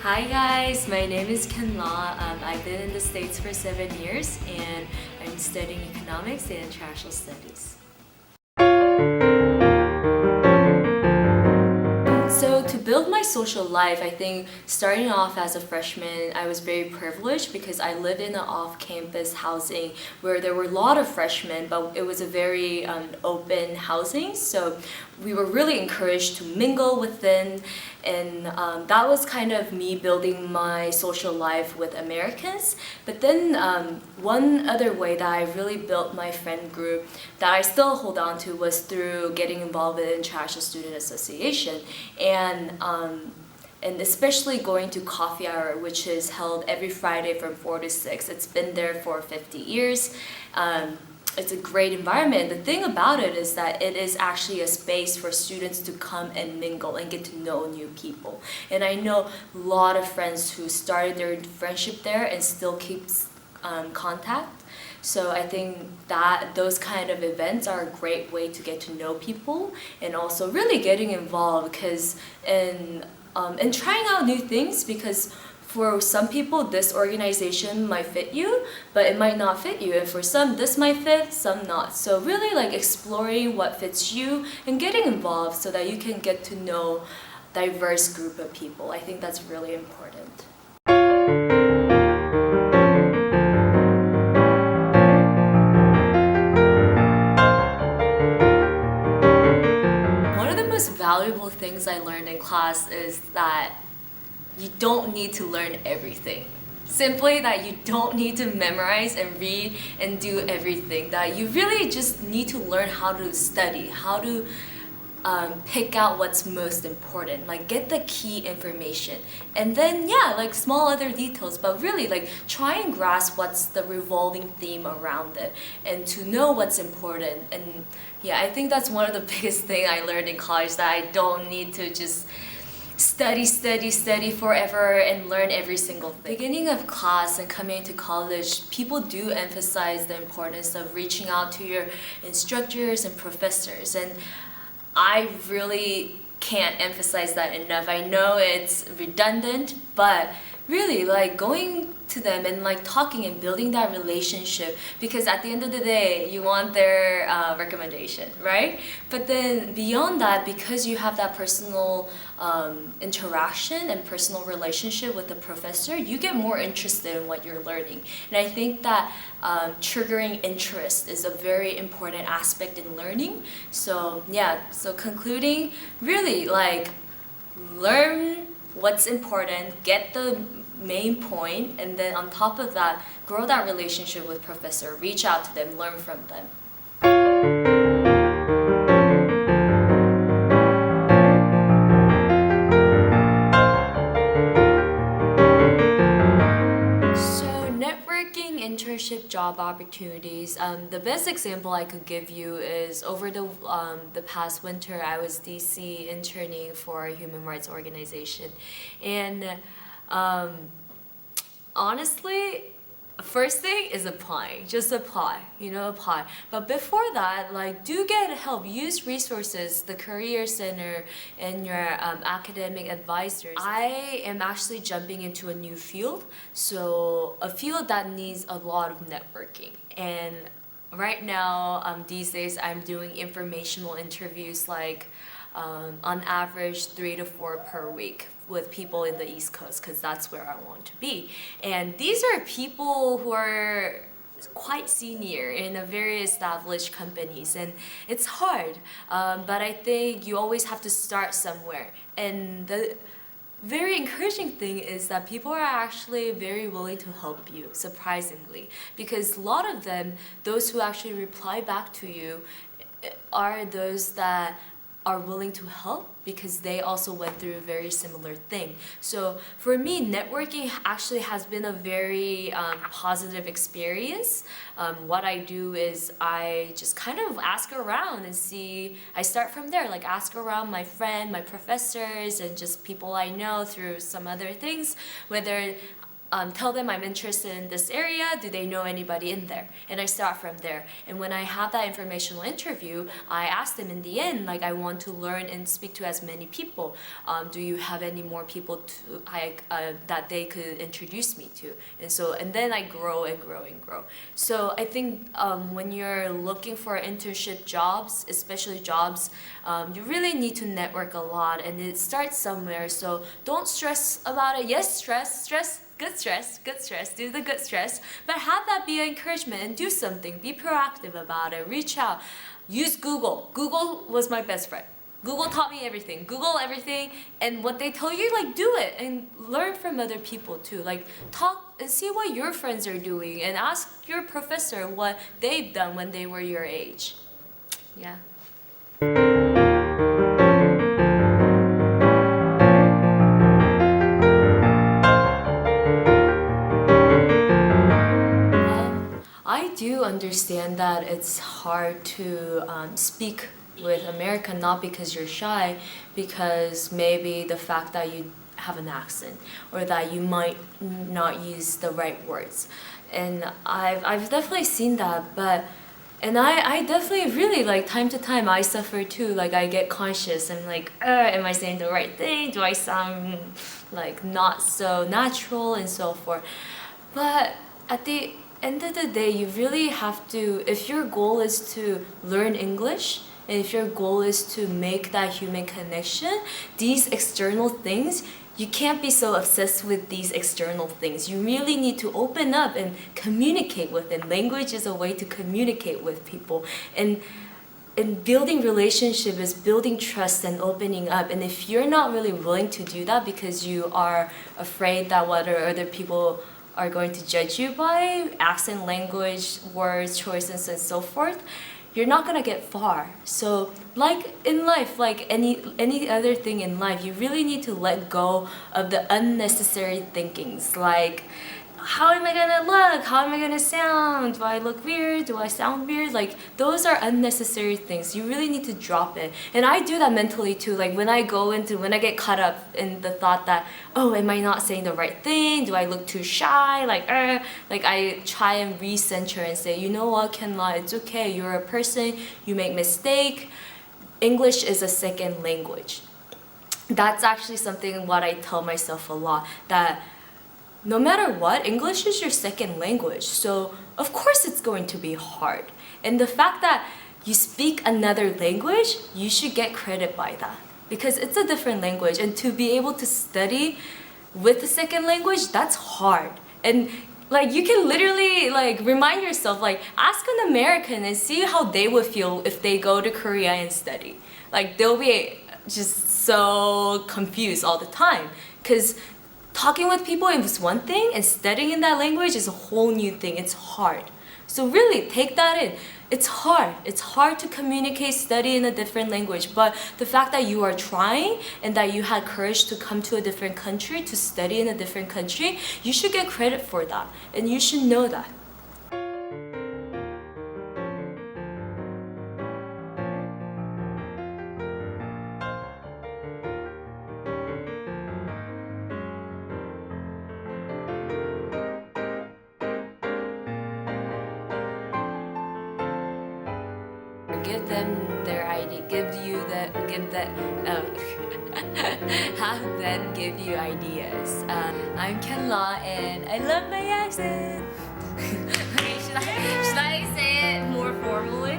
Hi guys, my name is Ken Law. I've been in the States for 7 years and I'm studying economics and international studies. So to build my social life, I think starting off as a freshman, I was very privileged because I lived in an off-campus housing where there were a lot of freshmen, but it was a very open housing. So we were really encouraged to mingle within, and that was kind of me building my social life with Americans. But then one other way that I really built my friend group that I still hold on to was through getting involved in International Student Association, and especially going to coffee hour, which is held every Friday from 4 to 6. It's been there for 50 years. It's a great environment. The thing about it is that it is actually a space for students to come and mingle and get to know new people. And I know a lot of friends who started their friendship there and still keeps contact. So I think that those kind of events are a great way to get to know people and also really getting involved because in trying out new things, because for some people this organization might fit you but it might not fit you, and for some this might fit, some not. So really like exploring what fits you and getting involved so that you can get to know diverse group of people. I think that's really important. One of the most valuable things I learned in class is that you don't need to learn everything. Simply that you don't need to memorize and read and do everything. That you really just need to learn how to study, how to pick out what's most important, like get the key information, and then like small other details, but really like try and grasp what's the revolving theme around it and to know what's important. And I think that's one of the biggest thing I learned in college, that I don't need to just study forever and learn every single thing. Beginning of class and coming to college, people do emphasize the importance of reaching out to your instructors and professors, and I really can't emphasize that enough. I know it's redundant, but really like going to them and like talking and building that relationship, because at the end of the day you want their recommendation, right? But then beyond that, because you have that personal interaction and personal relationship with the professor, you get more interested in what you're learning. And I think that triggering interest is a very important aspect in learning. So so concluding, really like learn what's important, get the main point, and then on top of that, grow that relationship with professor, reach out to them, learn from them. So networking, internship, job opportunities. The best example I could give you is over the past winter, I was DC interning for a human rights organization, and honestly, first thing is applying. Just apply, apply. But before that, like, do get help. Use resources, the career center, and your academic advisors. I am actually jumping into a new field, so a field that needs a lot of networking. And right now, these days, I'm doing informational interviews like on average 3 to 4 per week with people in the East Coast, because that's where I want to be. And these are people who are quite senior in a very established companies, and it's hard, but I think you always have to start somewhere. And the very encouraging thing is that people are actually very willing to help you, surprisingly, because a lot of them, those who actually reply back to you, are those that are willing to help because they also went through a very similar thing. So for me, networking actually has been a very positive experience. What I do is I just kind of ask around and see, I start from there, like ask around my friend, my professors, and just people I know through some other things, whether tell them I'm interested in this area. Do they know anybody in there? And I start from there. And when I have that informational interview, I ask them in the end, like, I want to learn and speak to as many people. Do you have any more people that they could introduce me to? And then I grow and grow and grow. So I think when you're looking for internship jobs, especially jobs, you really need to network a lot, and it starts somewhere. So don't stress about it. Yes, stress. Good stress, do the good stress, but have that be an encouragement and do something. Be proactive about it, reach out. Use Google. Google was my best friend. Google taught me everything. Google everything, and what they tell you, like, do it and learn from other people too. Like, talk and see what your friends are doing and ask your professor what they've done when they were your age. Yeah. I do understand that it's hard to speak with American, not because you're shy, because maybe the fact that you have an accent or that you might not use the right words. And I've definitely seen that, and I definitely really, like, time to time I suffer too. Like, I get conscious. I'm like, am I saying the right thing? Do I sound like not so natural and so forth? But at the end of the day, you really have to, if your goal is to learn English, and if your goal is to make that human connection, these external things, you can't be so obsessed with these external things. You really need to open up and communicate with them. Language is a way to communicate with people. And building relationship is building trust and opening up. And if you're not really willing to do that because you are afraid that what other people are going to judge you by, accent, language, words, choices, and so forth, you're not gonna get far. So, like in life, like any other thing in life, you really need to let go of the unnecessary thinkings. Like, how am I gonna look? How am I gonna sound? Do I look weird? Do I sound weird? Like, those are unnecessary things. You really need to drop it. And I do that mentally too. Like, when I get caught up in the thought that, oh, am I not saying the right thing? Do I look too shy? Like I try and recenter and say, you know what, Kenla, it's okay. You're a person. You make mistake. English is a second language. That's actually something what I tell myself a lot, that no matter what, English is your second language. So of course it's going to be hard. And the fact that you speak another language, you should get credit by that, because it's a different language. And to be able to study with the second language, that's hard. And like, you can literally, like, remind yourself, like, ask an American and see how they would feel if they go to Korea and study. Like, they'll be just so confused all the time, because talking with people is one thing, and studying in that language is a whole new thing. It's hard. So really, take that in. It's hard. It's hard to communicate, study in a different language. But the fact that you are trying and that you had courage to come to a different country, to study in a different country, you should get credit for that. And you should know that. Give them their ID. Have them give you ideas. I'm Kenla, and I love my accent. Okay, should I say it more formally?